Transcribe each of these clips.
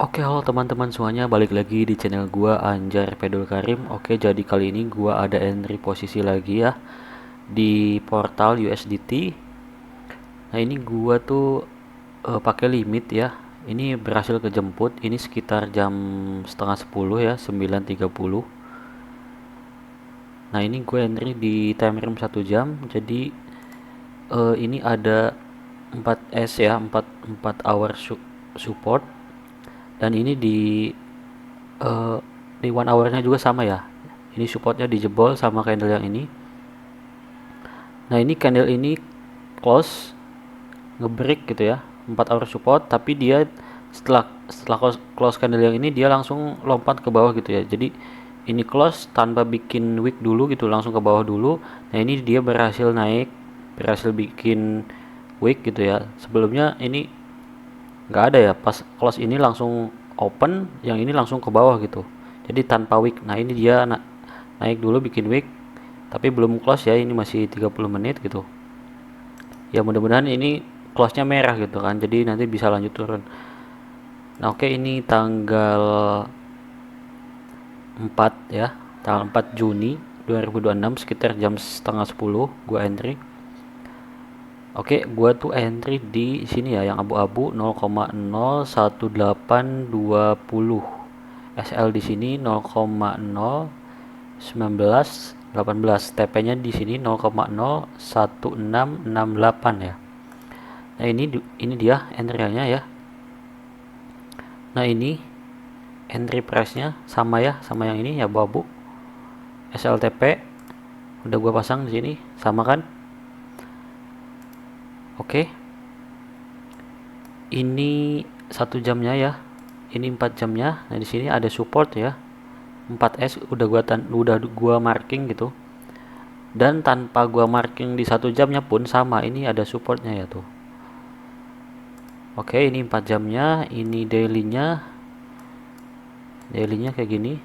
Oke, halo teman-teman semuanya, balik lagi di channel gua Anjar Pedul Karim. Oke, jadi kali ini gua ada entry posisi lagi ya di portal USDT. Nah, ini gua tuh pakai limit ya. Ini berhasil kejemput. Ini sekitar jam setengah 10 ya, 9.30. Nah, ini gue entry di time frame 1 jam. Jadi ini ada 4 S ya, 4 hour support. Dan ini eh, di 1 hournya juga sama ya. Ini supportnya dijebol sama candle yang ini. Nah, ini candle ini close ngebreak gitu ya, 4 hour support, tapi dia setelah close candle yang ini dia langsung lompat ke bawah gitu ya. Jadi ini close tanpa bikin wick dulu gitu, langsung ke bawah dulu. Nah, ini dia berhasil naik, berhasil bikin wick gitu ya. Sebelumnya ini nggak ada ya, pas close ini langsung open, yang ini langsung ke bawah gitu. Jadi tanpa wick. Nah, ini dia naik dulu bikin wick, tapi belum close ya, ini masih 30 menit gitu ya. Mudah-mudahan ini close nya merah gitu kan, jadi nanti bisa lanjut turun. Nah, oke, ini tanggal 4 ya, tanggal 4 Juni 2026 sekitar jam setengah 10 gua entry. Oke, gua tuh entry di sini ya, yang abu-abu 0,01820. SL di sini 0,01918. TP-nya di sini 0,01668 ya. Nah, ini dia entry-nya ya. Nah, ini entry price-nya sama ya, sama yang ini ya, abu-abu. SLTP udah gua pasang di sini, sama kan? Oke. Ini 1 jamnya ya. Ini 4 jamnya. Nah, di sini ada support ya. 4S udah gua marking gitu. Dan tanpa gua marking di 1 jamnya pun sama, ini ada supportnya ya tuh. Oke, ini 4 jamnya, ini dailynya kayak gini.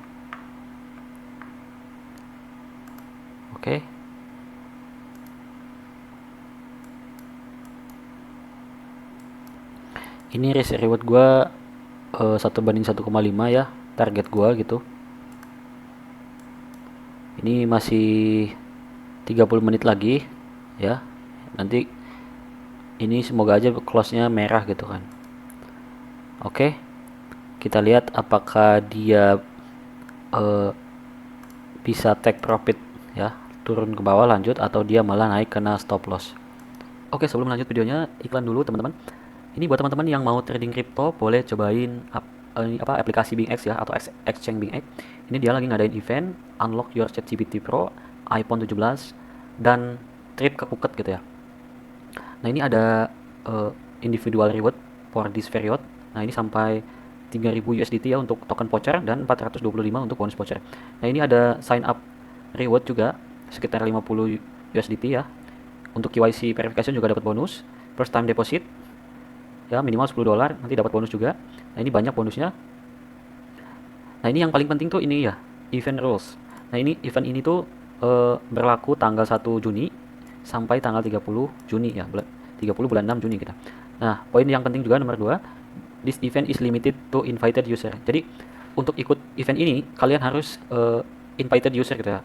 Oke, ini risk reward gua 1 banding 1,5 ya, target gua gitu. Ini masih 30 menit lagi ya. Nanti ini semoga aja close-nya merah gitu kan. Oke, kita lihat apakah dia uh, bisa take profit ya, turun ke bawah lanjut, atau dia malah naik kena stop loss. Oke, sebelum lanjut videonya, iklan dulu teman-teman. Ini buat teman-teman yang mau trading crypto, boleh cobain aplikasi BingX ya, atau exchange BingX. Ini dia lagi ngadain event unlock your ChatGPT Pro iPhone 17 dan trip ke Phuket gitu ya. Nah, ini ada individual reward for this period. Nah, ini sampai 3000 USDT ya untuk token voucher, dan 425 untuk bonus voucher. Nah, ini ada sign up reward juga sekitar 50 USDT ya. Untuk KYC verification juga dapat bonus. First time deposit ya minimal $10 nanti dapat bonus juga. Nah, ini banyak bonusnya. Nah, ini yang paling penting tuh ini ya, event rules. Nah, ini event ini tuh berlaku tanggal 1 Juni sampai tanggal 30 Juni ya, 30 bulan 6 Juni kita. Nah, poin yang penting juga nomor 2, this event is limited to invited user. Jadi untuk ikut event ini kalian harus invited user gitu ya,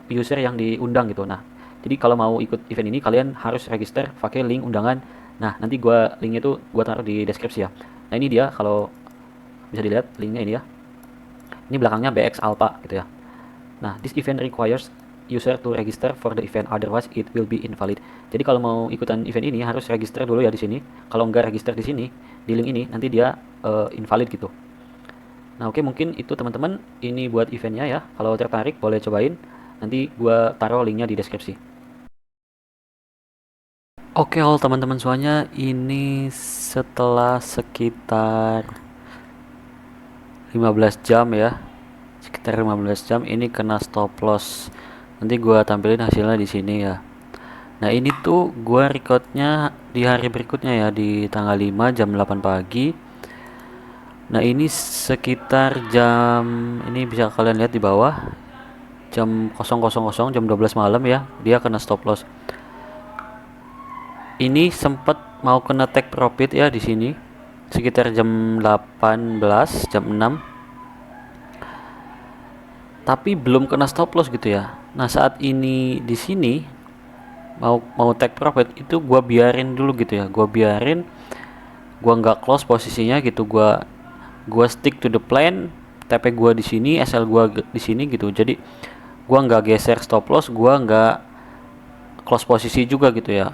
user yang diundang gitu. Nah, jadi kalau mau ikut event ini kalian harus register pakai link undangan. Nah, nanti linknya tuh gua taruh di deskripsi ya. Nah, ini dia, kalau bisa dilihat linknya ini ya. Ini belakangnya BX Alpha gitu ya. Nah, this event requires user to register for the event, otherwise it will be invalid. Jadi kalau mau ikutan event ini harus register dulu ya di sini. Kalau nggak register di sini, di link ini, nanti dia invalid gitu. Nah, oke, mungkin itu teman-teman, ini buat eventnya ya. Kalau tertarik boleh cobain. Nanti gua taruh linknya di deskripsi. Oke, halo teman-teman semuanya, ini setelah sekitar 15 jam ya, sekitar 15 jam ini kena stop loss. Nanti gua tampilin hasilnya di sini ya. Nah, ini tuh gua recordnya di hari berikutnya ya, di tanggal 5 jam 8 pagi. Nah, ini sekitar ini bisa kalian lihat di bawah, jam 000, jam 12 malam ya, dia kena stop loss. Ini sempat mau kena take profit ya di sini. sekitar jam 18, jam 6, tapi belum kena stop loss gitu ya. Nah, saat ini di sini mau take profit itu gua biarin dulu gitu ya. Gua biarin, gua nggak close posisinya gitu. Gua stick to the plan. TP gua di sini, SL gua di sini gitu. Jadi gua nggak geser stop loss, gua nggak close posisi juga gitu ya.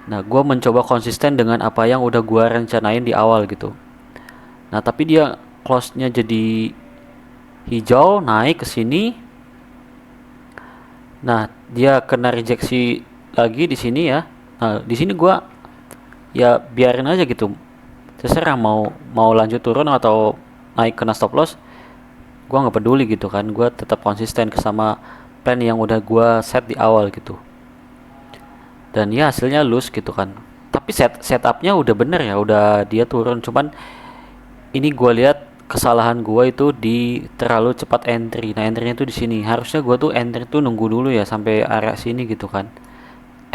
Nah, gua mencoba konsisten dengan apa yang udah gua rencanain di awal gitu. Nah, tapi dia close-nya jadi hijau, naik ke sini. Nah, dia kena rejeksi lagi di sini ya. Nah, di sini gua ya biarin aja gitu. Terserah mau lanjut turun atau naik kena stop loss. Gua nggak peduli gitu kan. Gua tetap konsisten sama plan yang udah gua set di awal gitu. Dan ya hasilnya loose gitu kan. Tapi setupnya udah bener ya, udah dia turun. Cuman ini gua lihat kesalahan gua itu di terlalu cepat entry. Nah, entry-nya tuh di sini. Harusnya gua tuh entry tuh nunggu dulu ya sampai area sini gitu kan.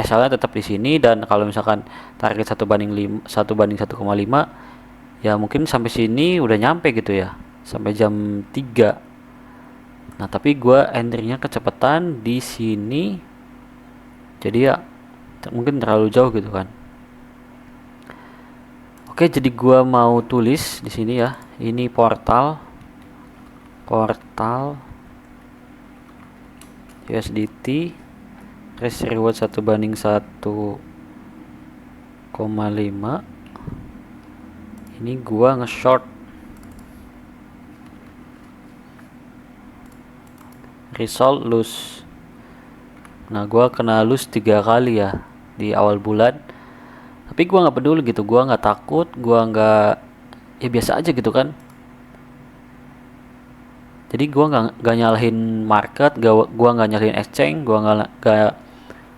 SL-nya tetap di sini, dan kalau misalkan target 1 banding 1,5 ya mungkin sampai sini udah nyampe gitu ya. Sampai jam 3. Nah, tapi gua entry-nya kecepatan di sini. Jadi ya mungkin terlalu jauh gitu kan. Oke, jadi gua mau tulis di sini ya. Ini portal USDT risk reward 1 banding 1,5. Ini gua nge-short result loose. Nah, gua kena loose 3 kali ya di awal bulan. Tapi gua nggak peduli gitu, gua nggak takut, gua nggak, ya biasa aja gitu kan. Jadi gua nggak nyalahin market, gua nggak nyalahin exchange, gua nggak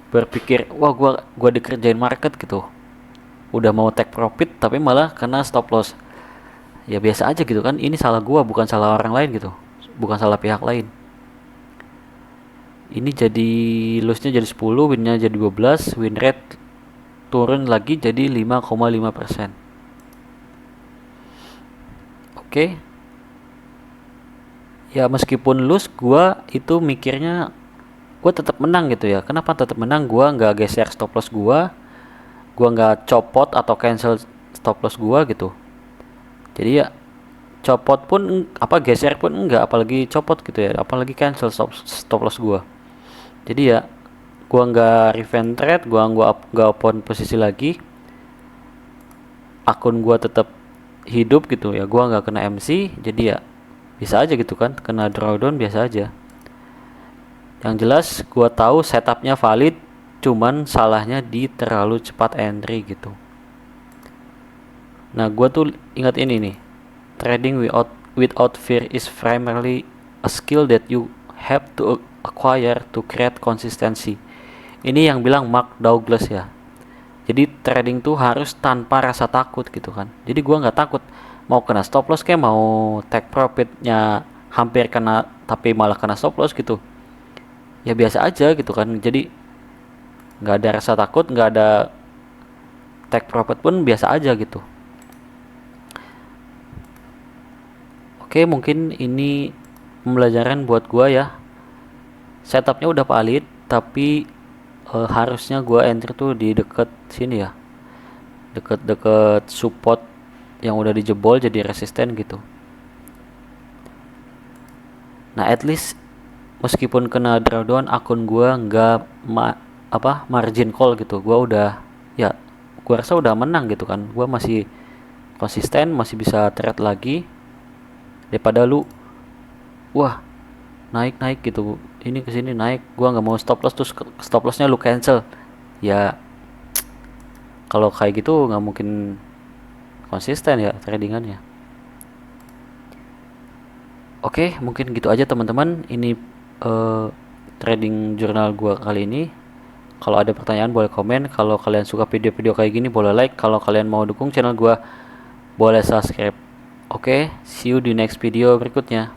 berpikir wah gua dikerjain market gitu. Udah mau take profit tapi malah kena stop loss. Ya biasa aja gitu kan. Ini salah gua, bukan salah orang lain gitu. Bukan salah pihak lain. Ini jadi lossnya jadi 10, winnya jadi 12, win rate turun lagi jadi 5,5%. Oke. Ya meskipun loss, gua itu mikirnya gua tetap menang gitu ya. Kenapa tetap menang? Gua nggak geser stop loss gua nggak copot atau cancel stop loss gua gitu. Jadi ya copot pun apa geser pun enggak, apalagi copot gitu ya, apalagi cancel stop loss gua. Jadi ya gua nggak revenge trade, gua nggak open posisi lagi, akun gua tetap hidup gitu ya, gua nggak kena MC. Jadi ya bisa aja gitu kan, kena drawdown biasa aja. Yang jelas gua tahu setupnya valid, cuman salahnya di terlalu cepat entry gitu. Nah, gua tuh ingat ini nih, trading without fear is primarily a skill that you have to acquire to create consistency. Ini yang bilang Mark Douglas ya. Jadi trading tuh harus tanpa rasa takut gitu kan. Jadi gua nggak takut mau kena stop loss, kayak mau take profitnya hampir kena tapi malah kena stop loss gitu. Ya biasa aja gitu kan. Jadi nggak ada rasa takut, nggak ada take profit pun biasa aja gitu. Oke, mungkin ini pembelajaran buat gua ya. Setupnya udah valid, tapi harusnya gua enter tuh di deket sini ya, deket support yang udah dijebol jadi resisten gitu. Nah, at least meskipun kena drawdown, akun gua nggak margin call gitu. Gua udah, ya gua rasa udah menang gitu kan. Gua masih konsisten, masih bisa trade lagi daripada lu wah naik gitu, ini kesini naik, gua nggak mau stop loss, terus stop lossnya lu cancel. Ya kalau kayak gitu nggak mungkin konsisten ya tradingannya. Oke, mungkin gitu aja teman-teman. Ini trading jurnal gua kali ini. Kalau ada pertanyaan boleh komen. Kalau kalian suka video-video kayak gini boleh like. Kalau kalian mau dukung channel gua boleh subscribe. Oke, see you di next video berikutnya.